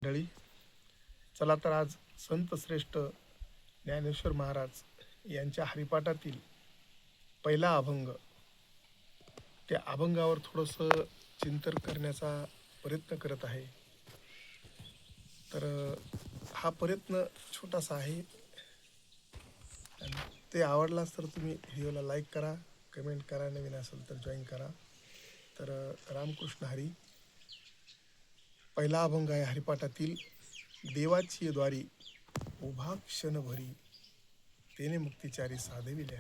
मंडळी, चला तर आज संत श्रेष्ठ ज्ञानेश्वर महाराज यांच्या हरिपाठातील पहिला अभंग, त्या अभंगावर थोडंसं चिंतन करण्याचा प्रयत्न करत आहे. तर हा प्रयत्न छोटासा आहे आणि ते आवडलाच तर तुम्ही व्हिडिओला लाईक करा, कमेंट करा, नवीन असेल तर जॉईन करा. तर रामकृष्ण हरी. पहिला अभंग आहे हरिपाठातील. देवाची द्वारी उभा क्षणभरी, तेने मुक्तिचारी साधविल्या.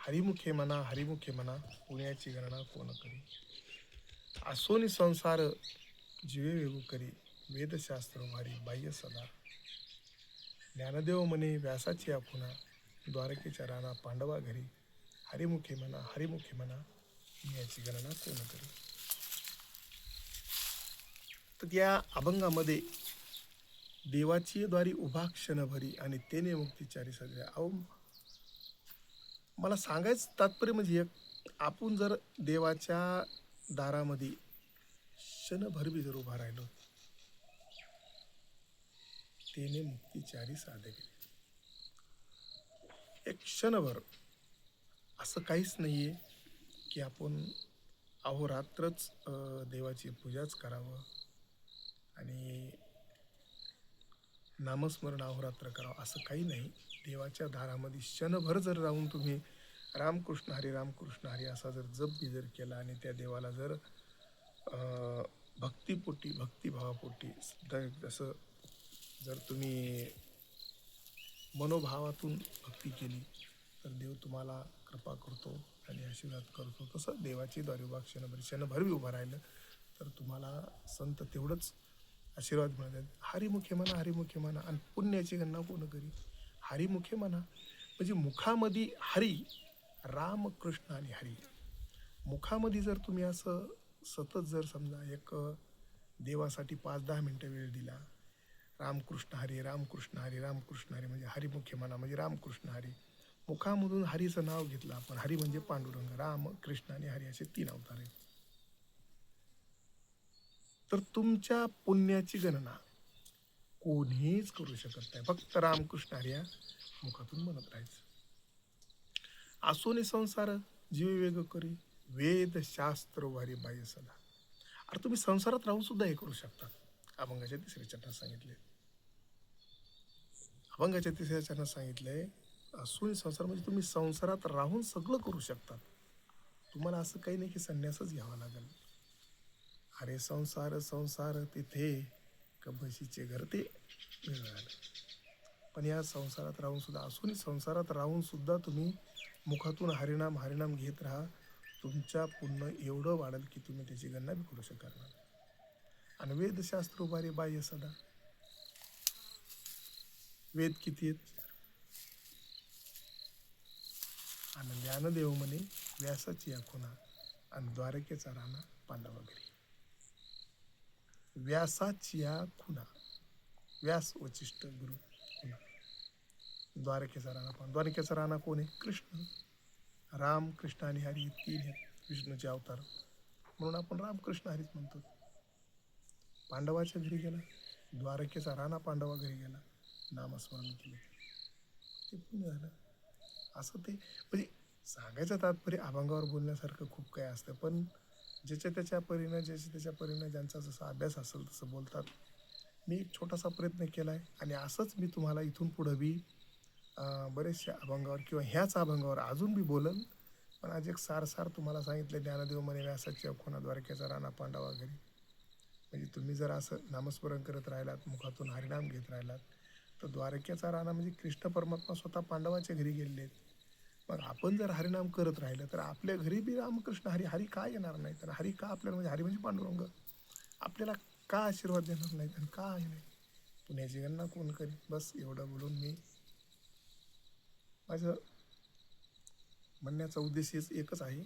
हरिमुखे म्हणा, हरिमुखे म्हणा, पुण्याची गणना कोण करी. असोनी संसार जीवे वेगू करी, वेदशास्त्र भारी बाह्य सदा. ज्ञानदेव म्हणे व्यासाची आपुना, द्वारकेच्या राणा पांडवा घरी. हरिमुखे म्हणा, हरिमुखे म्हणा, पुण्याची गणना कोण करी. तर या अभंगामध्ये देवाची द्वारी उभा क्षणभरी आणि तेने मुक्तिचारी सगळ्या. अहो, मला सांगायचं तात्पर्य म्हणजे एक, आपण जर देवाच्या दारामध्ये क्षणभर बी जर उभा राहिलो, तेने मुक्तिचारी साधे गेले. एक क्षणभर असं काहीच नाही आहे की आपण अहोरात्रच देवाची पूजाच करावं आणि नामस्मरण अहोरात्र करावं, असं काही नाही. देवाच्या दारामध्ये क्षणभर जर राहून तुम्ही रामकृष्ण हरी रामकृष्ण हरी असा जर जप बी जर केला आणि त्या देवाला जर भक्तिपोटी भक्तिभावापोटी जसं जर तुम्ही मनोभावातून भक्ती केली तर देव तुम्हाला कृपा करतो आणि आशीर्वाद करतो. तसं देवाची द्वारी उभा क्षणभर बी उभं राहिलं तर तुम्हाला संत तेवढंच आशीर्वाद मिळतात. हरिमुखे म्हणा, हरिमुखे म्हणा, आणि पुण्याची गणना कोण करी. हरिमुखे म्हणा म्हणजे मुखामध्ये हरी, राम कृष्ण आणि हरी. मुखामध्ये जर तुम्ही असं सतत जर समजा एक देवासाठी 5-10 मिनटं वेळ दिला, रामकृष्ण हरी रामकृष्ण हरी रामकृष्ण हरी म्हणजे हरिमुखे म्हणा म्हणजे रामकृष्ण हरी, मुखामधून हरीचं नाव घेतलं आपण. हरी म्हणजे पांडुरंग, राम कृष्ण आणि हरी असे 3 अवतार आहेत. तर तुमच्या पुण्याची गणना कोणीच करू शकत नाही. फक्त रामकृष्ण हरी या मुखातून म्हणत राहायचं. असोनी संसार जीव वेग करी, वेद शास्त्र वारी बाह्य सदा. अरे तुम्ही संसारात राहून सुद्धा हे करू शकता. अभंगाच्या 3ऱ्या चरणात सांगितले. अभंगाच्या 3ऱ्या चरणात सांगितलंय असोनी संसार म्हणजे तुम्ही संसारात राहून सगळं करू शकता. तुम्हाला असं काही नाही की संन्यासच घ्यावा लागेल. अरे संसार संसार तिथे कबशीचे घर ते मिळालं. पण या संसारात राहून सुद्धा, असून संसारात राहून सुद्धा तुम्ही मुखातून हरिनाम हरिनाम घेत राहा. तुमच्या पुण्य एवढं वाढेल की तुम्ही त्याची गणना बी करू शकणार नाही. आणि वेदशास्त्र उभारे बाह्य सदा. वेद किती आहेत? आणि ज्ञानदेव म्हणे व्यासाची या खुणा, आणि द्वारकेचा राणा पांडवा घरी. व्यासाची या खुणा, व्यास वचिष्ठ गुरु खुणा, द्वारकेचा राणा द्वारकेचा राणा कोण आहे? कृष्ण. राम कृष्ण आणि हरी 3 आहेत विष्णूचे अवतार, म्हणून आपण रामकृष्ण हरीच म्हणतो. पांडवाच्या घरी गेला, द्वारकेचा राणा पांडवा घरी गेला, नामस्मरण केले, ते पुण्य झालं. असं ते म्हणजे सांगायचं तात्पर्य, अभंगावर बोलण्यासारखं खूप काही असतं, पण ज्याच्या त्याच्या परीनं ज्यांचा जसा अभ्यास असेल तसं बोलतात. मी एक छोटासा प्रयत्न केला आहे आणि असंच मी तुम्हाला इथून पुढं बी बरेचशा अभंगावर किंवा ह्याच अभंगावर अजून बी बोलन. पण आज एक सार तुम्हाला सांगितलं. ज्ञानदेव म्हणे व्यासाची अखोना, द्वारकेचा राणा पांडवा घरी. म्हणजे तुम्ही जर असं नामस्मरण करत राहिलात, मुखातून हरिनाम घेत राहिलात, तर द्वारकेचा राणा म्हणजे कृष्ण परमात्मा स्वतः पांडवाच्या घरी गेलेले आहेत. मग आपण जर हरिनाम करत राहिलं तर आपल्या घरी बी रामकृष्ण हरी हरी का येणार नाही? तर हरी का आपल्याला, म्हणजे हरी म्हणजे पांडुरंग, आपल्याला का आशीर्वाद देणार नाहीत आणि का आहे नाही? पुण्याची गणना कोण करी. बस एवढं बोलून मी माझं म्हणण्याचा उद्देश एकच आहे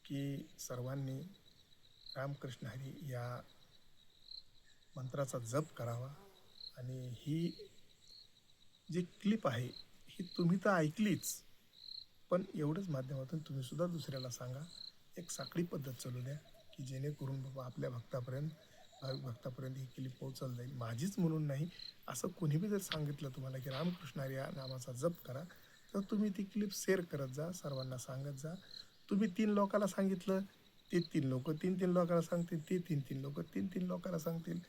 की सर्वांनी रामकृष्ण हरी या मंत्राचा जप करावा. आणि ही जी क्लिप आहे ही तुम्ही तर ऐकलीच, पण एवढंच माध्यमातून तुम्ही सुद्धा दुसऱ्याला सांगा. एक साखळी पद्धत चालू द्या की जेणेकरून बाबा आपल्या भक्तापर्यंत भाविक भक्तापर्यंत ही क्लिप पोहोचवली जाईल. माझीच म्हणून नाही, असं कोणी बी जर सांगितलं तुम्हाला की रामकृष्ण हरी या नामाचा जप करा, तर तुम्ही ती क्लिप शेअर करत जा, सर्वांना सांगत जा. तुम्ही 3 लोकाला सांगितलं, ते 3 लोकं 3-3 लोकांना सांगतील, ते 3-3 लोकं 3-3 लोकांना सांगतील.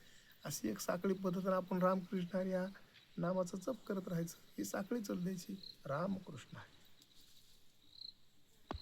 अशी एक साखळी पद्धतीनं आपण रामकृष्ण हरी या नामाचा जप करत राहायचं. ही साखळी चालू द्यायची. रामकृष्ण हरी.